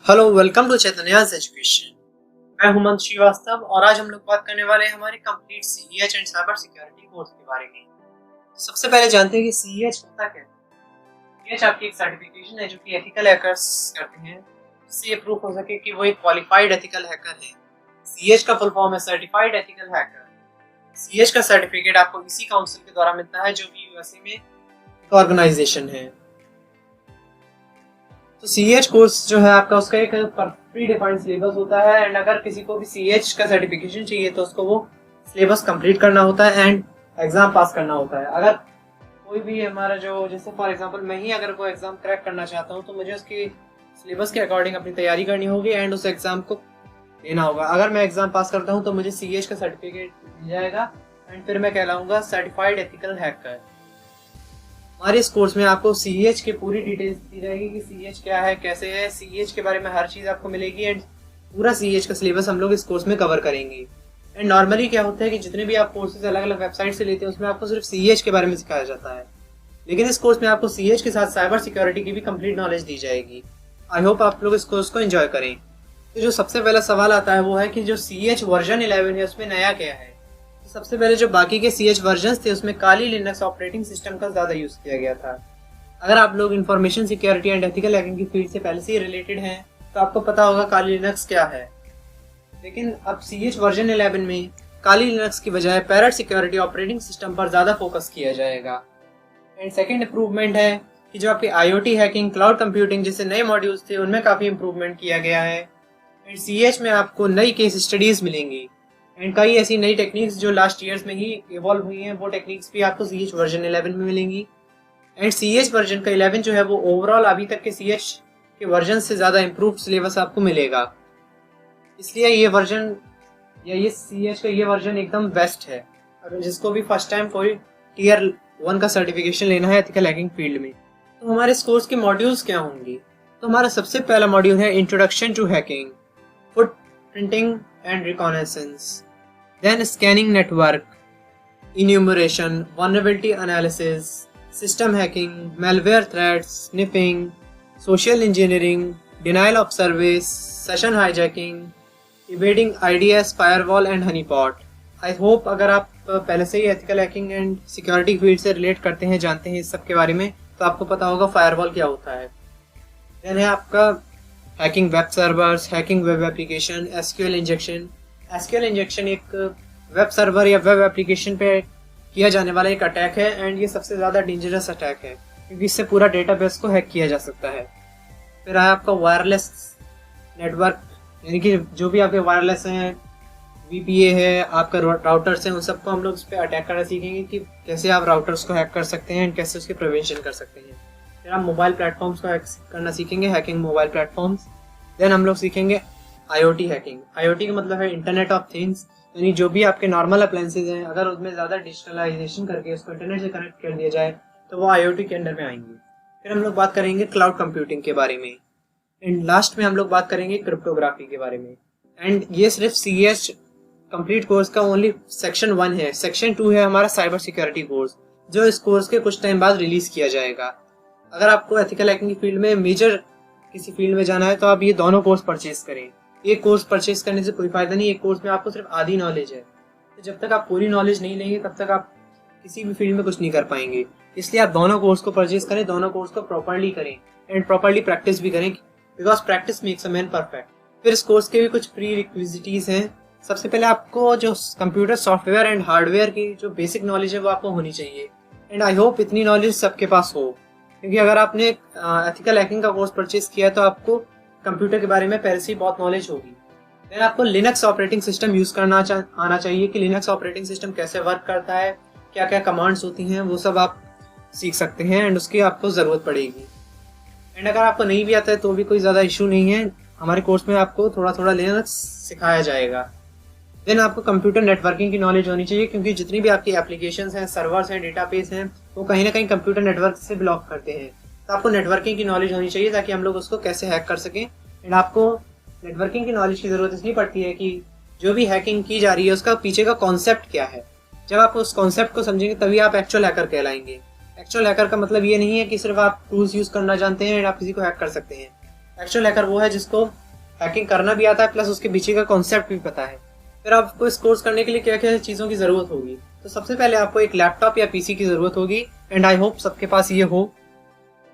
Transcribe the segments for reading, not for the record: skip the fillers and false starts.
Hello, welcome to Chaitanya's education. मैं हेमंत श्रीवास्तव और आज हम लोग बात करने वाले हैं हमारे complete CEH and cyber security course के बारे में। सबसे पहले जानते हैं कि सीईएच होता क्या है। सीईएच आपकी एक सर्टिफिकेशन है जो कि एथिकल हैकर्स करते हैं, जिससे ये प्रूफ हो सके कि वो एक क्वालिफाइड एथिकल हैकर है। सीईएच का फुल फॉर्म है सर्टिफाइड एथिकल हैकर। सीईएच का सर्टिफिकेट आपको इसी काउंसिल के द्वारा मिलता है, जो कि यूएसए में एक ऑर्गेनाइजेशन है। तो सीएच कोर्स जो है आपका, उसका एक प्री डिफाइंड सिलेबस होता है एंड अगर किसी को भी सीएच का सर्टिफिकेशन चाहिए तो उसको वो सिलेबस कंप्लीट करना होता है एंड एग्जाम पास करना होता है। अगर कोई भी हमारा जो, जैसे फॉर एग्जांपल मैं ही अगर कोई एग्जाम क्रैक करना चाहता हूँ तो मुझे उसकी सिलेबस के अकॉर्डिंग अपनी तैयारी करनी होगी एंड उस एग्जाम को देना होगा। अगर मैं एग्जाम पास करता हूँ तो मुझे सीएच का सर्टिफिकेट मिल जाएगा एंड फिर मैं कहलाऊंगा सर्टिफाइड एथिकल हैकर। हमारे इस कोर्स में आपको सीईएच की पूरी डिटेल्स दी जाएगी कि सीईएच क्या है, कैसे है। सीईएच के बारे में हर चीज़ आपको मिलेगी एंड पूरा सीईएच का सिलेबस हम लोग इस कोर्स में कवर करेंगे। एंड नॉर्मली क्या होता है कि जितने भी आप कोर्सेज अलग अलग वेबसाइट से लेते हैं उसमें आपको सिर्फ सीईएच के बारे में सिखाया जाता है, लेकिन इस कोर्स में आपको सीईएच के साथ साइबर सिक्योरिटी की भी कंप्लीट नॉलेज दी जाएगी। आई होप आप लोग इस कोर्स को एंजॉय करें। तो जो सबसे पहला सवाल आता है वो है कि जो सीईएच वर्जन 11 है उसमें नया क्या है। सबसे पहले जो बाकी के सीएच वर्जन्स थे उसमें काली लिनक्स ऑपरेटिंग सिस्टम का ज़्यादा यूज़ किया गया था। अगर आप लोग information security and ethical hacking की फील्ड से पहले से ही रिलेटेड हैं तो आपको पता होगा काली लिनक्स क्या है। लेकिन अब सीएच वर्जन 11 में काली लिनक्स की बजाय पैरेट सिक्योरिटी ऑपरेटिंग सिस्टम पर ज़्यादा फोकस किया जाएगा। एंड सेकेंड इम्प्रूवमेंट है कि जो आपकी IoT हैकिंग, क्लाउड कंप्यूटिंग जैसे नए मॉड्यूल्स थे उनमें काफ़ी इम्प्रूवमेंट किया गया है। एंड सीएच में आपको नई केस स्टडीज़ मिलेंगी एंड कई ऐसी नई टेक्निक्स जो लास्ट ईयर्स में ही इवॉल्व हुई हैं, वो टेक्निक्स भी आपको सीएच वर्जन 11 में मिलेंगी। एंड सीएच वर्जन का 11 जो है वो ओवरऑल अभी तक के सीएच के वर्जन से ज़्यादा इम्प्रूव्ड सिलेबस आपको मिलेगा। इसलिए ये वर्जन या ये सीएच का ये वर्जन एकदम बेस्ट है अगर जिसको भी फर्स्ट टाइम कोई टियर 1 का सर्टिफिकेशन लेना है एथिकल हैकिंग फील्ड में। तो हमारे इस कोर्स के मॉड्यूल्स क्या होंगे। तो हमारा सबसे पहला मॉड्यूल है introduction to hacking, footprinting and reconnaissance, then scanning network, enumeration, vulnerability analysis, system hacking, malware threats, sniffing, social engineering, denial of service, session hijacking, evading IDS, firewall and honeypot। I hope अगर आप पहले से ही ethical hacking and security field से relate करते हैं, जानते हैं इस सब के बारे में, तो आपको पता होगा firewall क्या होता है। then है आपका hacking web servers, hacking web application, SQL injection। SQL injection एक वेब सर्वर या वेब एप्लीकेशन पे किया जाने वाला एक अटैक है एंड ये सबसे ज़्यादा डेंजरस अटैक है क्योंकि इससे पूरा डेटाबेस को हैक किया जा सकता है। फिर है आपका वायरलेस नेटवर्क, यानी कि जो भी आपके वायरलेस हैं, VPA है, आपका राउटर्स हैं, उन सबको हम लोग उस पर अटैक करना सीखेंगे कि कैसे आप राउटर्स को हैक कर सकते हैं एंड कैसे उसकी प्रिवेंशन कर सकते हैं। फिर हम मोबाइल प्लेटफॉर्म्स को हैक करना सीखेंगे, हैकिंग मोबाइल प्लेटफॉर्म्स। देन हम लोग सीखेंगे IoT हैकिंग। IoT का मतलब है इंटरनेट ऑफ थिंग्स, यानी जो भी आपके नॉर्मल अप्लायंसेज हैं अगर उसमें ज़्यादा डिजिटलाइजेशन करके उसको इंटरनेट से कनेक्ट कर दिया जाए तो वो IoT के अंडर में आएंगे। फिर हम लोग बात करेंगे क्लाउड कंप्यूटिंग के बारे में एंड लास्ट में हम लोग बात करेंगे क्रिप्टोग्राफी के बारे में। एंड ये सिर्फ सीएच कंप्लीट कोर्स का ओनली सेक्शन 1 है। सेक्शन 2 है हमारा साइबर सिक्योरिटी कोर्स, जो इस कोर्स के कुछ टाइम बाद रिलीज किया जाएगा। अगर आपको एथिकल हैकिंग की फील्ड में मेजर किसी फील्ड में जाना है तो आप ये दोनों कोर्स परचेज करें। एक कोर्स परचेज करने से कोई फायदा नहीं, एक कोर्स में आपको सिर्फ आधी नॉलेज है, तो जब तक आप पूरी नॉलेज नहीं लेंगे तब तक आप किसी भी फील्ड में कुछ नहीं कर पाएंगे। इसलिए आप दोनों कोर्स को परचेज करें, दोनों कोर्स को प्रॉपर्ली करें एंड प्रॉपर्ली प्रैक्टिस भी करें, because practice makes a man perfect. फिर इस कोर्स के भी कुछ प्री रिक्विजिटीज हैं। सबसे पहले आपको जो कंप्यूटर सॉफ्टवेयर एंड हार्डवेयर की जो बेसिक नॉलेज है वो आपको होनी चाहिए एंड आई होप इतनी नॉलेज सबके पास हो, क्योंकि अगर आपने एथिकल हैकिंग का कोर्स परचेज किया तो आपको कंप्यूटर के बारे में पहले से ही बहुत नॉलेज होगी। देन आपको लिनक्स ऑपरेटिंग सिस्टम यूज़ करना आना चाहिए कि लिनक्स ऑपरेटिंग सिस्टम कैसे वर्क करता है, क्या क्या कमांड्स होती हैं, वो सब आप सीख सकते हैं एंड उसकी आपको ज़रूरत पड़ेगी। एंड अगर आपको नहीं भी आता है तो भी कोई ज़्यादा इशू नहीं है, हमारे कोर्स में आपको थोड़ा थोड़ा लिनक्स सिखाया जाएगा। देन आपको कंप्यूटर नेटवर्किंग की नॉलेज होनी चाहिए, क्योंकि जितनी भी आपकी एप्लीकेशंस हैं, सर्वर्स हैं, डेटाबेस हैं, वो कहीं ना कहीं कंप्यूटर नेटवर्क से बिलोंग करते हैं। तो आपको नेटवर्किंग की नॉलेज होनी चाहिए ताकि हम लोग उसको कैसे हैक कर सकें। एंड आपको नेटवर्किंग की नॉलेज की ज़रूरत इसलिए पड़ती है कि जो भी हैकिंग की जा रही है उसका पीछे का कॉन्सेप्ट क्या है। जब आप उस कॉन्सेप्ट को समझेंगे तभी आप एक्चुअल हैकर कहलाएंगे। एक्चुअल हैकर का मतलब ये नहीं है कि सिर्फ आप टूल्स यूज़ करना जानते हैं एंड आप किसी को हैक कर सकते हैं। एक्चुअल हैकर वो है जिसको हैकिंग करना भी आता है प्लस उसके पीछे का कॉन्सेप्ट भी पता है। फिर आपको इस कोर्स करने के लिए क्या क्या चीज़ों की ज़रूरत होगी? तो सबसे पहले आपको एक लैपटॉप या पीसी की ज़रूरत होगी, एंड आई होप सबके पास ये हो।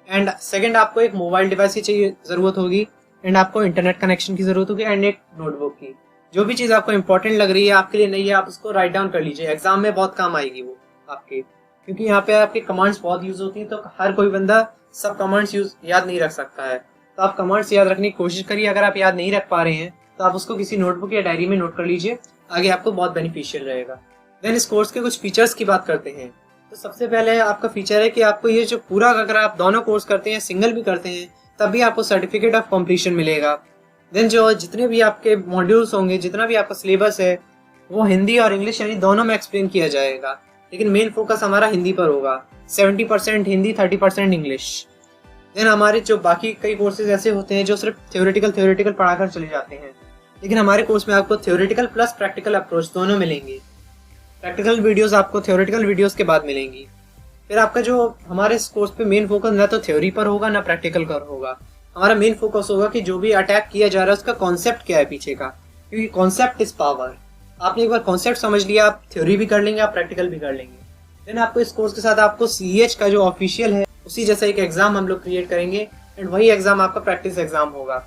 एंड सेकंड, आपको एक मोबाइल डिवाइस की चाहिए ज़रूरत होगी, एंड आपको इंटरनेट कनेक्शन की ज़रूरत होगी, एंड एक नोटबुक की। जो भी चीज़ आपको इंपॉर्टेंट लग रही है, आपके लिए नहीं है, आप उसको राइट डाउन कर लीजिए, एग्जाम में बहुत काम आएगी वो आपके, क्योंकि यहाँ पे आपकी कमांड्स बहुत यूज होती हैं, तो हर कोई बंदा सब कमांड्स याद नहीं रख सकता है। तो आप कमांड्स याद रखने की कोशिश करिए। अगर आप याद नहीं रख पा रहे हैं तो आप उसको किसी नोटबुक या डायरी में नोट कर लीजिए, आगे आपको बहुत बेनिफिशियल रहेगा। देन इस कोर्स के कुछ फीचर्स की बात करते हैं। तो सबसे पहले आपका फीचर है कि आपको ये जो पूरा, अगर आप दोनों कोर्स करते हैं, सिंगल भी करते हैं, तब भी आपको सर्टिफिकेट ऑफ कंप्लीशन मिलेगा। देन जो जितने भी आपके मॉड्यूल्स होंगे, जितना भी आपका सिलेबस है, वो हिंदी और इंग्लिश यानी दोनों में एक्सप्लेन किया जाएगा, लेकिन मेन फोकस हमारा हिंदी पर होगा। 70% हिंदी, 30% इंग्लिश। देन हमारे जो बाकी कई कोर्सेज ऐसे होते हैं जो सिर्फ थ्योरेटिकल पढ़ाकर चले जाते हैं, लेकिन हमारे कोर्स में आपको थ्योरेटिकल प्लस प्रैक्टिकल अप्रोच दोनों मिलेंगे। प्रैक्टिकल वीडियोस आपको थ्योरेटिकल वीडियोस के बाद मिलेंगी। फिर आपका जो हमारे इस कोर्स पे मेन फोकस ना तो थ्योरी पर होगा ना प्रैक्टिकल पर होगा। हमारा मेन फोकस होगा कि जो भी अटैक किया जा रहा है उसका कॉन्सेप्ट क्या है पीछे का, क्योंकि कॉन्सेप्ट इज पावर। आपने एक बार कॉन्सेप्ट समझ लिया, आप थ्योरी भी कर लेंगे, आप प्रैक्टिकल भी कर लेंगे। देन आपको इस कोर्स के साथ आपको CH का जो ऑफिशियल है उसी जैसा एक एग्जाम हम लोग क्रिएट करेंगे, एंड वही एग्जाम आपका प्रैक्टिस एग्जाम होगा।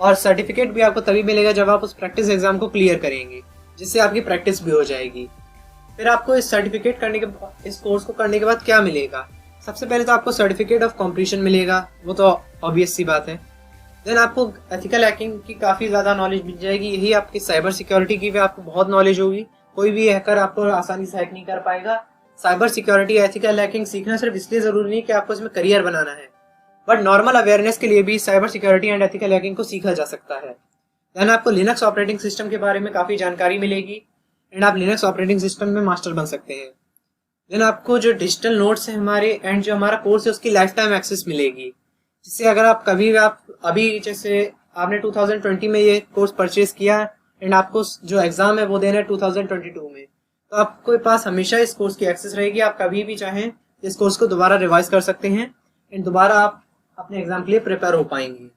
और सर्टिफिकेट भी आपको तभी मिलेगा जब आप उस प्रैक्टिस एग्जाम को क्लियर करेंगे, जिससे आपकी प्रैक्टिस भी हो जाएगी। फिर आपको इस सर्टिफिकेट करने के, इस कोर्स को करने के बाद क्या मिलेगा? सबसे पहले तो आपको सर्टिफिकेट ऑफ कंप्लीशन मिलेगा, वो तो ऑब्वियस सी बात है। देन आपको एथिकल हैकिंग की काफ़ी ज़्यादा नॉलेज मिल जाएगी। यही आपकी साइबर सिक्योरिटी की भी आपको बहुत नॉलेज होगी। कोई भी हैकर आपको आसानी से हैक नहीं कर पाएगा। साइबर सिक्योरिटी, एथिकल हैकिंग सीखना सिर्फ इसलिए ज़रूरी नहीं कि आपको इसमें करियर बनाना है, बट नॉर्मल अवेयरनेस के लिए भी cyber security and ethical hacking को सीखा जा सकता है। देन आपको लिनक्स ऑपरेटिंग सिस्टम के बारे में काफ़ी जानकारी मिलेगी, एंड आप लिनक्स ऑपरेटिंग सिस्टम में मास्टर बन सकते हैं। देन आपको जो डिजिटल नोट्स हैं हमारे, एंड जो हमारा कोर्स है उसकी लाइफ टाइम एक्सेस मिलेगी, जिससे अगर आप कभी भी, आप अभी जैसे आपने 2020 में ये कोर्स परचेज किया, एंड आपको जो एग्जाम है वो देना है 2022 में, तो आपके पास हमेशा इस कोर्स की एक्सेस रहेगी। आप कभी भी चाहें इस कोर्स को दोबारा रिवाइज कर सकते हैं, एंड दोबारा आप अपने एग्जाम के लिए प्रिपेयर हो पाएंगे।